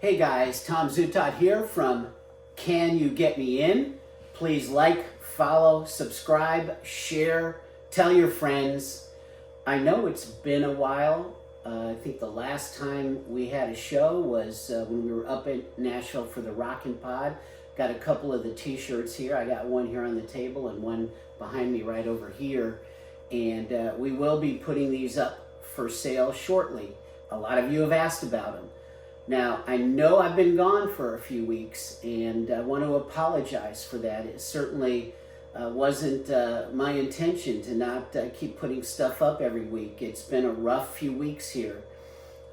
Hey guys, Tom Zutot here from Can You Get Me In? Please like, follow, subscribe, share, tell your friends. I know it's been a while. I think the last time we had a show was when we were up in Nashville for the Rockin' Pod. Got a couple of the t-shirts here. I got one here on the table and one behind me right over here. And we will be putting these up for sale shortly. A lot of you have asked about them. Now, I know I've been gone for a few weeks, and I want to apologize for that. It certainly wasn't my intention to not keep putting stuff up every week. It's been a rough few weeks here.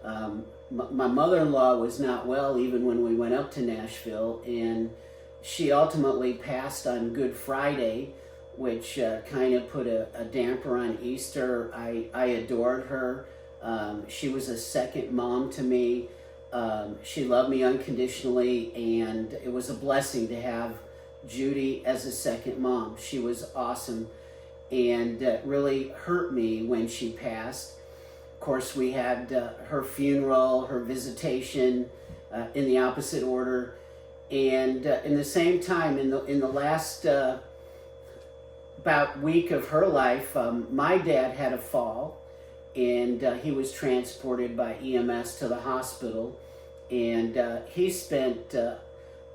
My mother-in-law was not well even when we went up to Nashville, and she ultimately passed on Good Friday, which kind of put a damper on Easter. I adored her. She was a second mom to me. She loved me unconditionally, and it was a blessing to have Judy as a second mom. She was awesome, and really hurt me when she passed. Of course, we had her funeral, her visitation in the opposite order, and in the same time, in the last about week of her life, my dad had a fall. And he was transported by EMS to the hospital, and he spent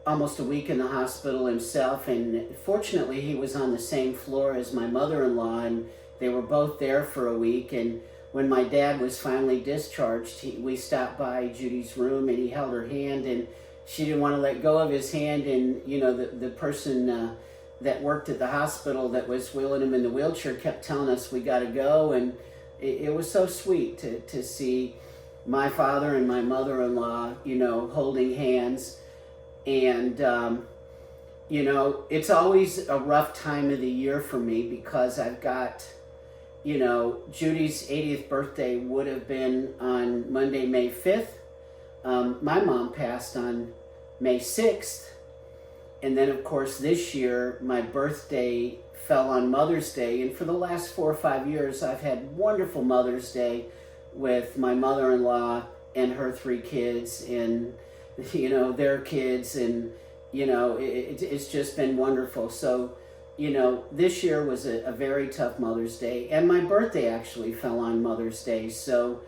almost a week in the hospital himself, and fortunately he was on the same floor as my mother-in-law, and they were both there for a week. And when my dad was finally discharged, we stopped by Judy's room, and he held her hand, and she didn't want to let go of his hand. And you know, the person that worked at the hospital that was wheeling him in the wheelchair kept telling us, we got to go. And it was so sweet to see my father and my mother-in-law, you know, holding hands. And, you know, it's always a rough time of the year for me because I've got, you know, Judy's 80th birthday would have been on Monday, May 5th. My mom passed on May 6th. And then, of course, this year, my birthday fell on Mother's Day, and for the last 4 or 5 years I've had wonderful Mother's Day with my mother-in-law and her 3 kids, and you know, their kids, and you know, it's just been wonderful. So you know, this year was a very tough Mother's Day, and my birthday actually fell on Mother's Day. So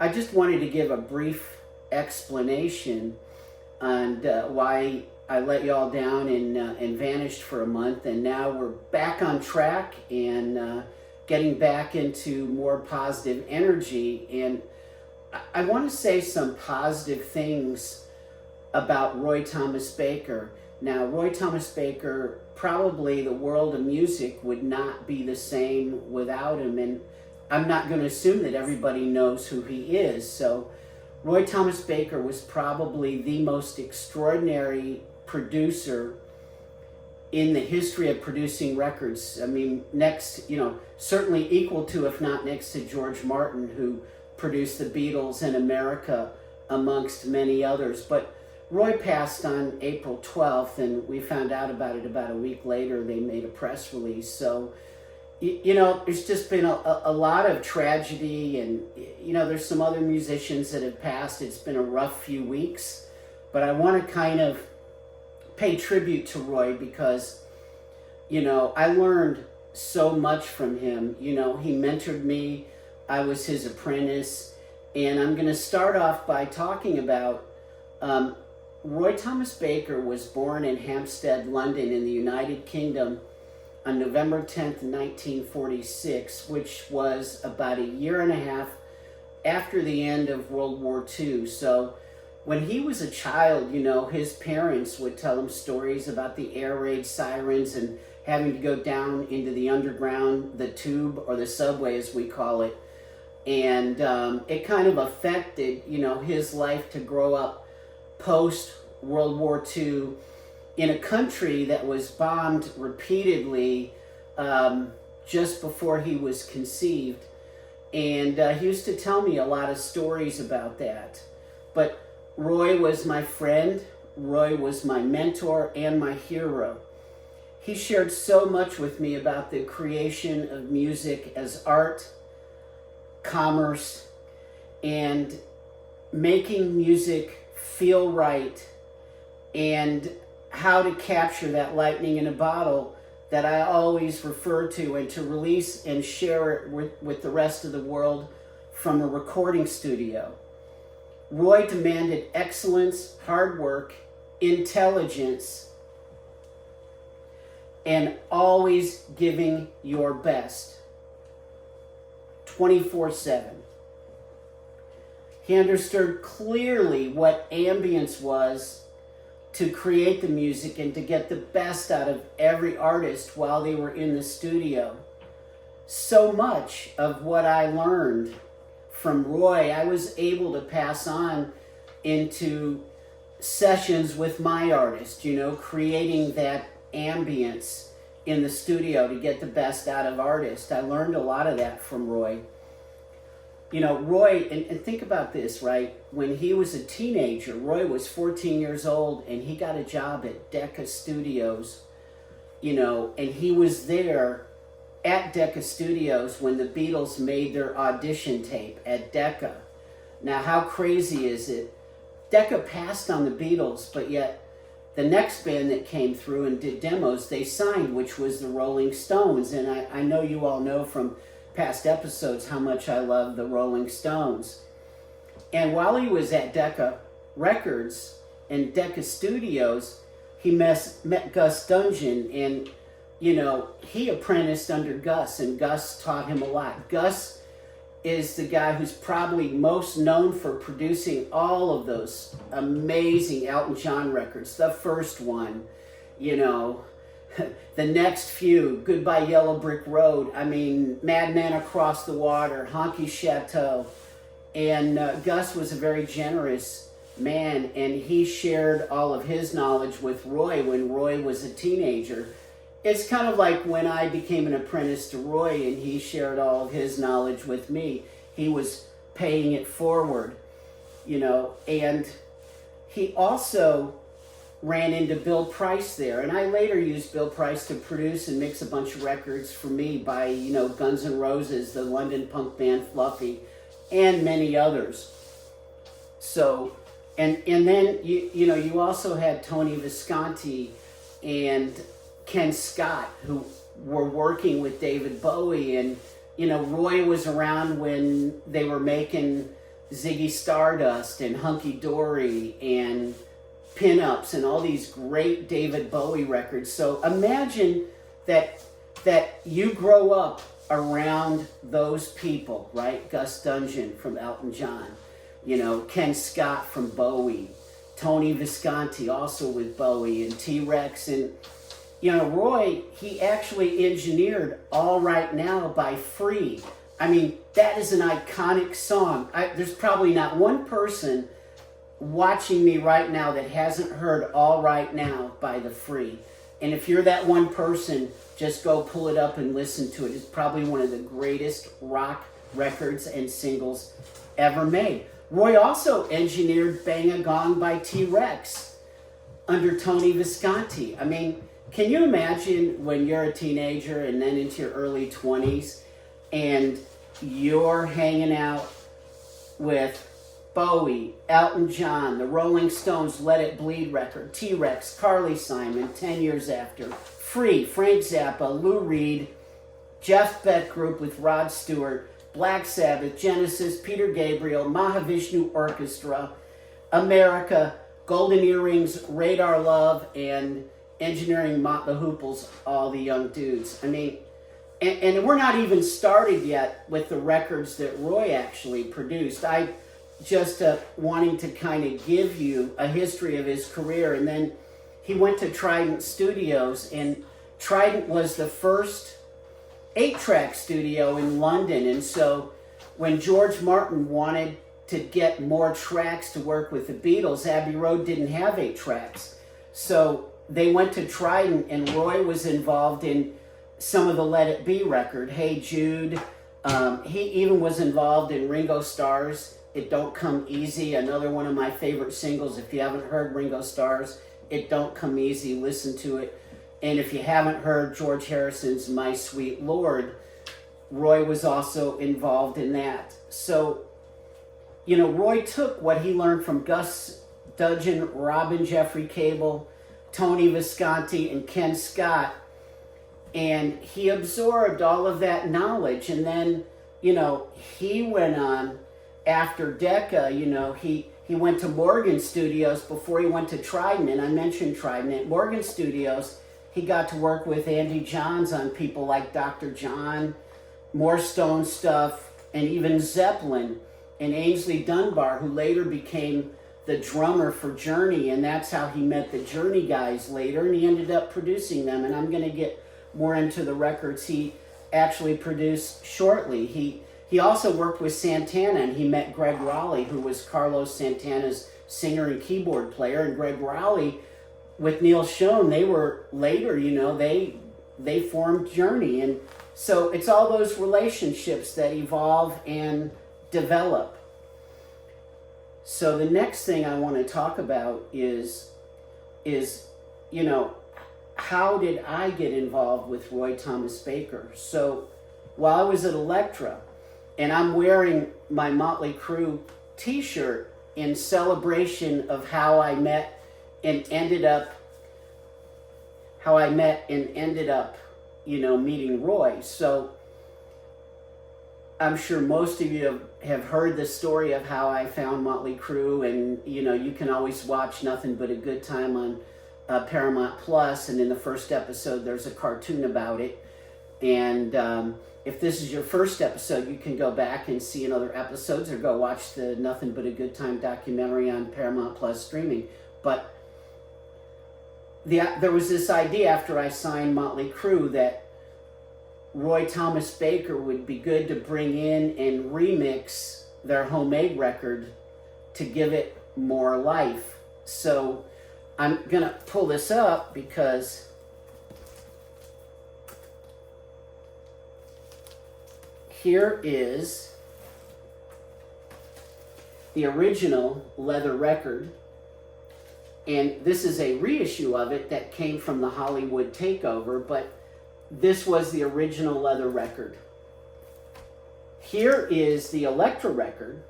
I just wanted to give a brief explanation on why I let y'all down and vanished for a month, and now we're back on track and getting back into more positive energy. And I want to say some positive things about Roy Thomas Baker. Now, Roy Thomas Baker, probably the world of music would not be the same without him, and I'm not going to assume that everybody knows who he is. So Roy Thomas Baker was probably the most extraordinary producer in the history of producing records. I mean, next, you know, certainly equal to, if not next to, George Martin, who produced the Beatles and America, amongst many others. But Roy passed on April 12th, and we found out about it about a week later. They made a press release. So, you know, there's just been a lot of tragedy, and, you know, there's some other musicians that have passed. It's been a rough few weeks, but I want to kind of pay tribute to Roy because, you know, I learned so much from him. You know, he mentored me. I was his apprentice. And I'm going to start off by talking about Roy Thomas Baker was born in Hampstead, London, in the United Kingdom on November 10th, 1946, which was about a year and a half after the end of World War II. So when he was a child, you know, his parents would tell him stories about the air raid sirens and having to go down into the underground, the tube, or the subway as we call it. And it kind of affected, you know, his life to grow up post-World War II in a country that was bombed repeatedly just before he was conceived. And he used to tell me a lot of stories about that. But Roy was my friend, Roy was my mentor and my hero. He shared so much with me about the creation of music as art, commerce, and making music feel right, and how to capture that lightning in a bottle that I always refer to, and to release and share it with the rest of the world from a recording studio. Roy demanded excellence, hard work, intelligence, and always giving your best, 24/7. He understood clearly what ambience was to create the music and to get the best out of every artist while they were in the studio. So much of what I learned from Roy, I was able to pass on into sessions with my artist, creating that ambience in the studio to get the best out of artists. I learned a lot of that from Roy. Roy, and think about this, right? When he was a teenager, Roy was 14 years old, and he got a job at Decca Studios, and he was there at Decca Studios when the Beatles made their audition tape at Decca. Now, how crazy is it? Decca passed on the Beatles, but yet the next band that came through and did demos, they signed, which was the Rolling Stones. And I know you all know from past episodes how much I love the Rolling Stones. And while he was at Decca Records and Decca Studios, he met Gus Dudgeon, and he apprenticed under Gus, and Gus taught him a lot. Gus is the guy who's probably most known for producing all of those amazing Elton John records. The first one, the next few, Goodbye Yellow Brick Road, Madman Across the Water, Honky Chateau. And Gus was a very generous man, and he shared all of his knowledge with Roy when Roy was a teenager. It's kind of like when I became an apprentice to Roy and he shared all of his knowledge with me. He was paying it forward, and he also ran into Bill Price there. And I later used Bill Price to produce and mix a bunch of records for me by, Guns N' Roses, the London punk band Fluffy, and many others. So, and then, you also had Tony Visconti and Ken Scott, who were working with David Bowie, and Roy was around when they were making Ziggy Stardust and Hunky Dory and Pinups and all these great David Bowie records. So imagine that you grow up around those people, right? Gus Dudgeon from Elton John, Ken Scott from Bowie, Tony Visconti also with Bowie, and T-Rex, and Roy, he actually engineered All Right Now by Free. That is an iconic song. There's probably not one person watching me right now that hasn't heard All Right Now by The Free. And if you're that one person, just go pull it up and listen to it. It's probably one of the greatest rock records and singles ever made. Roy also engineered Bang a Gong by T-Rex under Tony Visconti. Can you imagine when you're a teenager and then into your early 20s and you're hanging out with Bowie, Elton John, the Rolling Stones' Let It Bleed record, T-Rex, Carly Simon, 10 Years After, Free, Frank Zappa, Lou Reed, Jeff Beck Group with Rod Stewart, Black Sabbath, Genesis, Peter Gabriel, Mahavishnu Orchestra, America, Golden Earrings, Radar Love, and engineering Mott the Hooples, All the Young Dudes. And we're not even started yet with the records that Roy actually produced. I just wanting to kind of give you a history of his career. And then he went to Trident Studios, and Trident was the first 8-track studio in London. And so when George Martin wanted to get more tracks to work with the Beatles, Abbey Road didn't have 8 tracks. So they went to Trident, and Roy was involved in some of the Let It Be record, Hey Jude. He even was involved in Ringo Starr's It Don't Come Easy, another one of my favorite singles. If you haven't heard Ringo Starr's It Don't Come Easy, listen to it. And if you haven't heard George Harrison's My Sweet Lord, Roy was also involved in that. So, Roy took what he learned from Gus Dudgeon, Robin Jeffrey Cable, Tony Visconti, and Ken Scott. And he absorbed all of that knowledge. And then, he went on after Decca, he went to Morgan Studios before he went to Trident. And I mentioned Trident. At Morgan Studios, he got to work with Andy Johns on people like Dr. John, more Stone stuff, and even Zeppelin, and Ainsley Dunbar, who later became the drummer for Journey. And that's how he met the Journey guys later. And he ended up producing them. And I'm going to get more into the records he actually produced shortly. He also worked with Santana, and he met Greg Raleigh, who was Carlos Santana's singer and keyboard player. And Greg Raleigh with Neil Schon, they were later, they formed Journey. And so it's all those relationships that evolve and develop. So the next thing I want to talk about is how did I get involved with Roy Thomas Baker? So while I was at Elektra, and I'm wearing my Motley Crue t-shirt in celebration of how I met and ended up, meeting Roy. So I'm sure most of you have heard the story of how I found Motley Crue, and you can always watch Nothing But a Good Time on Paramount Plus, and in the first episode there's a cartoon about it. And if this is your first episode, you can go back and see in other episodes, or go watch the Nothing But a Good Time documentary on Paramount Plus streaming. But there was this idea after I signed Motley Crue that Roy Thomas Baker would be good to bring in and remix their homemade record to give it more life. So I'm going to pull this up because here is the original leather record. And this is a reissue of it that came from the Hollywood takeover, but this was the original leather record. Here is the Elektra record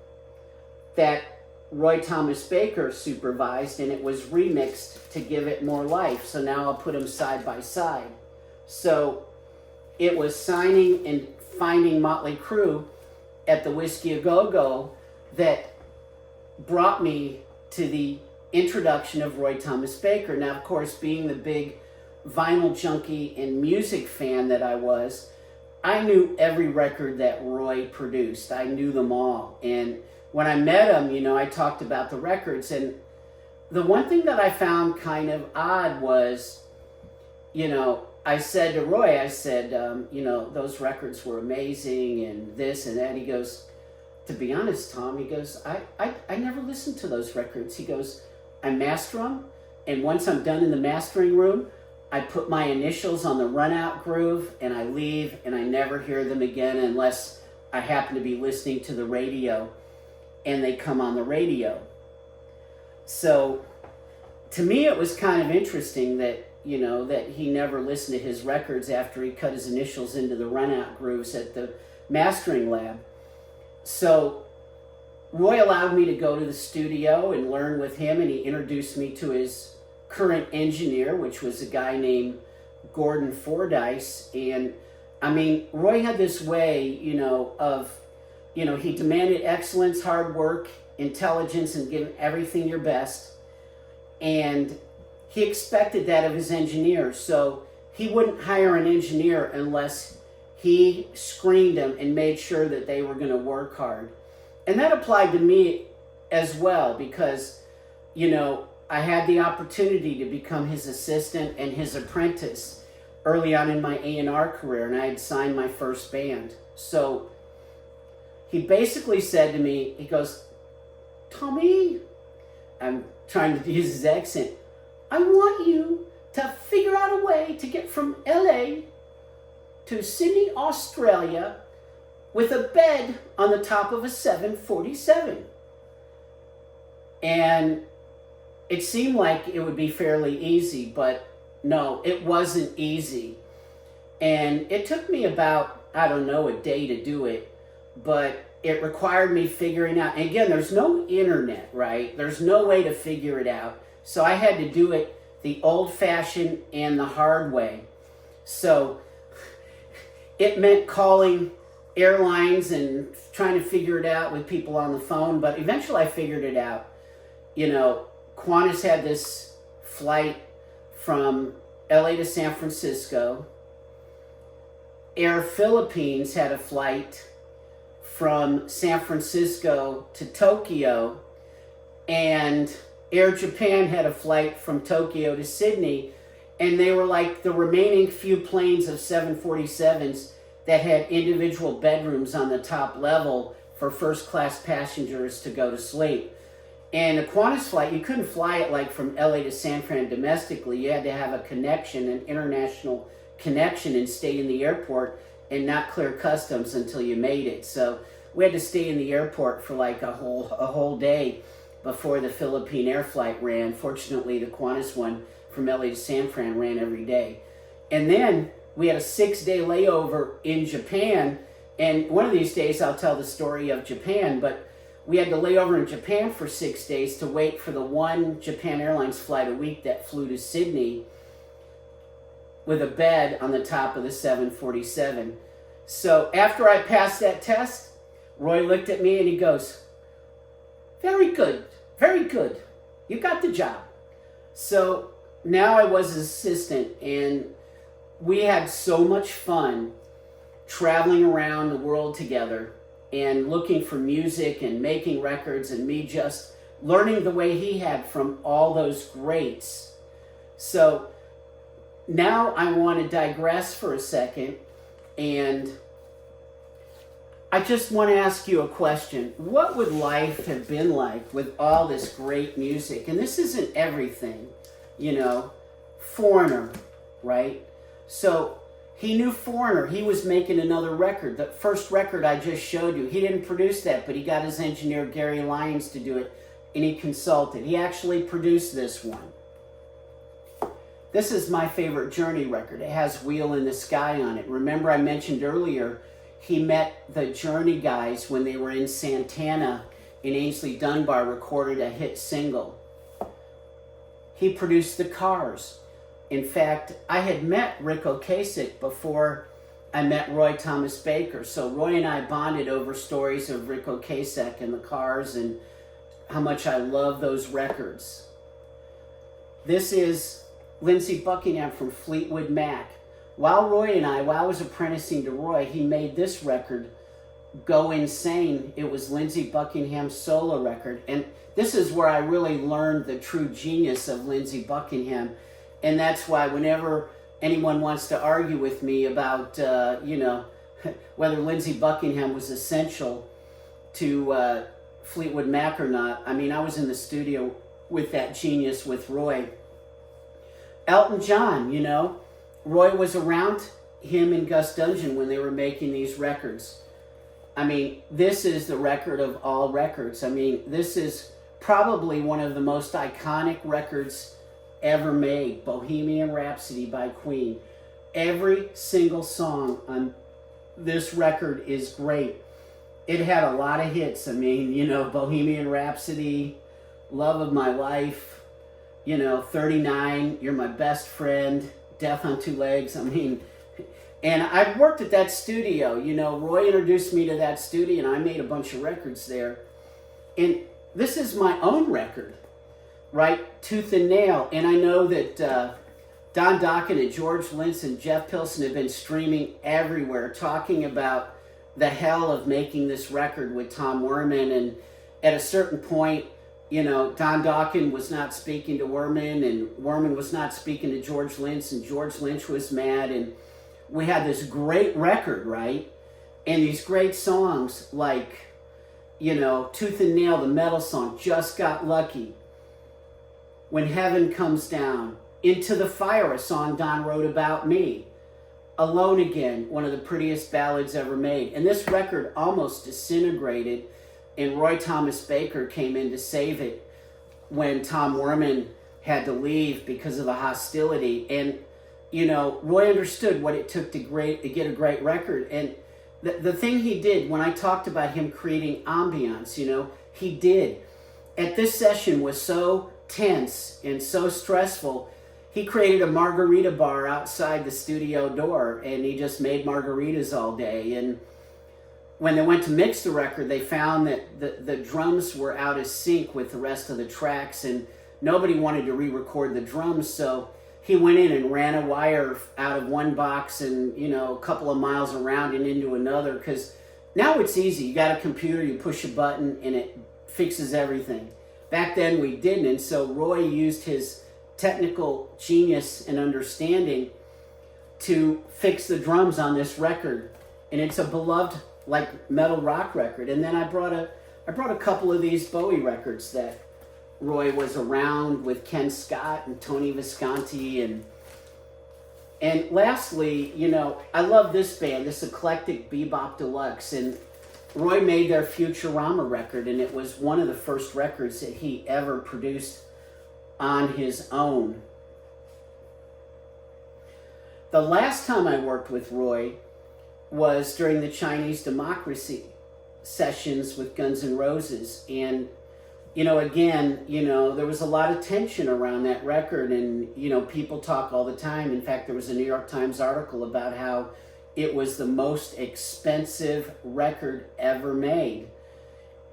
that Roy Thomas Baker supervised, and it was remixed to give it more life. So now I'll put them side by side. So it was signing and finding Motley Crue at the Whiskey A Go Go that brought me to the introduction of Roy Thomas Baker. Now, of course, being the big vinyl junkie and music fan that I was, I knew every record that Roy produced. I knew them all. And when I met him, I talked about the records. And the one thing that I found kind of odd was, I said to Roy, those records were amazing and this and that. He goes, to be honest, Tom, he goes, I never listened to those records. He goes, I master them, and once I'm done in the mastering room, I put my initials on the run-out groove, and I leave, and I never hear them again unless I happen to be listening to the radio, and they come on the radio. So, to me, it was kind of interesting that, that he never listened to his records after he cut his initials into the run-out grooves at the mastering lab. So, Roy allowed me to go to the studio and learn with him, and he introduced me to his current engineer, which was a guy named Gordon Fordyce. And Roy had this way, he demanded excellence, hard work, intelligence, and giving everything your best. And he expected that of his engineers. So he wouldn't hire an engineer unless he screened them and made sure that they were going to work hard. And that applied to me as well because, I had the opportunity to become his assistant and his apprentice early on in my A&R career, and I had signed my first band. So he basically said to me, he goes, Tommy, I'm trying to use his accent, I want you to figure out a way to get from LA to Sydney, Australia with a bed on the top of a 747. And it seemed like it would be fairly easy, but no, it wasn't easy. And it took me about, a day to do it. But it required me figuring out, and again, there's no internet, right? There's no way to figure it out. So I had to do it the old-fashioned and the hard way. So it meant calling airlines and trying to figure it out with people on the phone, but eventually I figured it out. You know, Qantas had this flight from LA to San Francisco. Air Philippines had a flight from San Francisco to Tokyo, and Air Japan had a flight from Tokyo to Sydney, and they were like the remaining few planes of 747s that had individual bedrooms on the top level for first class passengers to go to sleep. And a Qantas flight, you couldn't fly it like from LA to San Fran domestically. You had to have a connection, an international connection, and stay in the airport and not clear customs until you made it. So we had to stay in the airport for like a whole day before the Philippine air flight ran. Fortunately, the Qantas one from LA to San Fran ran every day. And then we had a 6-day layover in Japan. And one of these days I'll tell the story of Japan, but we had to lay over in Japan for 6 days to wait for the one Japan Airlines flight a week that flew to Sydney with a bed on the top of the 747. So after I passed that test, Roy looked at me and he goes, very good, very good. You got the job. So now I was his assistant, and we had so much fun traveling around the world together and looking for music and making records, and me just learning the way he had from all those greats. So now I want to digress for a second, and I just want to ask you a question. What would life have been like with all this great music? And this isn't everything, you know. Foreigner, right? So he knew Foreigner. He was making another record. The first record I just showed you, he didn't produce that, but he got his engineer Gary Lyons to do it, and he consulted. He actually produced this one. This is my favorite Journey record. It has Wheel in the Sky on it. Remember I mentioned earlier, he met the Journey guys when they were in Santana, and Ainsley Dunbar recorded a hit single. He produced The Cars. In fact, I had met Rick Ocasek before I met Roy Thomas Baker. So Roy and I bonded over stories of Rick Ocasek and The Cars and how much I love those records. This is Lindsey Buckingham from Fleetwood Mac. While I was apprenticing to Roy, he made this record, Go Insane. It was Lindsey Buckingham's solo record. And this is where I really learned the true genius of Lindsey Buckingham. And that's why whenever anyone wants to argue with me about, whether Lindsey Buckingham was essential to Fleetwood Mac or not, I mean, I was in the studio with that genius with Roy. Elton John, you know, Roy was around him and Gus Dudgeon when they were making these records. I mean, this is the record of all records. I mean, this is probably one of the most iconic records ever made, Bohemian Rhapsody by Queen. Every single song on this record is great. It had a lot of hits. I mean, you know, Bohemian Rhapsody, Love of My Life, 39, You're My Best Friend, Death on Two Legs. I mean, and I worked at that studio. Roy introduced me to that studio, and I made a bunch of records there. And this is my own record, right? Tooth and Nail. And I know that Don Dokken and George Lynch and Jeff Pilson have been streaming everywhere talking about the hell of making this record with Tom Werman. And at a certain point, Don Dokken was not speaking to Werman, and Werman was not speaking to George Lynch, and George Lynch was mad. And we had this great record, right? And these great songs like, Tooth and Nail, the metal song, Just Got Lucky, When Heaven Comes Down, Into the Fire, a song Don wrote about me, Alone Again, one of the prettiest ballads ever made. And this record almost disintegrated, and Roy Thomas Baker came in to save it when Tom Werman had to leave because of the hostility. And, Roy understood what it took to get a great record. And The thing he did when I talked about him creating ambiance, he did. At this session was so tense and so stressful, he created a margarita bar outside the studio door, and he just made margaritas all day. And when they went to mix the record, they found that the drums were out of sync with the rest of the tracks, and nobody wanted to re-record the drums, so he went in and ran a wire out of one box and, a couple of miles around and into another, because now it's easy. You got a computer, you push a button, and it fixes everything. Back then we didn't, and so Roy used his technical genius and understanding to fix the drums on this record, and it's a beloved metal rock record. And then I brought a couple of these Bowie records that Roy was around with Ken Scott and Tony Visconti, and lastly, I love this band, this Eclectic Bebop Deluxe, and Roy made their Futurama record, and it was one of the first records that he ever produced on his own. The last time I worked with Roy was during the Chinese Democracy sessions with Guns N' Roses, and again, there was a lot of tension around that record, and people talk all the time. In fact, there was a New York Times article about how it was the most expensive record ever made,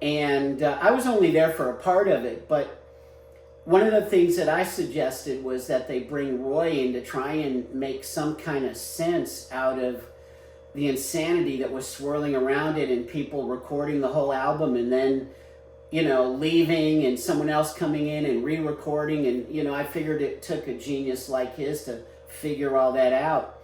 and I was only there for a part of it, but one of the things that I suggested was that they bring Roy in to try and make some kind of sense out of the insanity that was swirling around it, and people recording the whole album and then, leaving, and someone else coming in and re-recording. And, I figured it took a genius like his to figure all that out.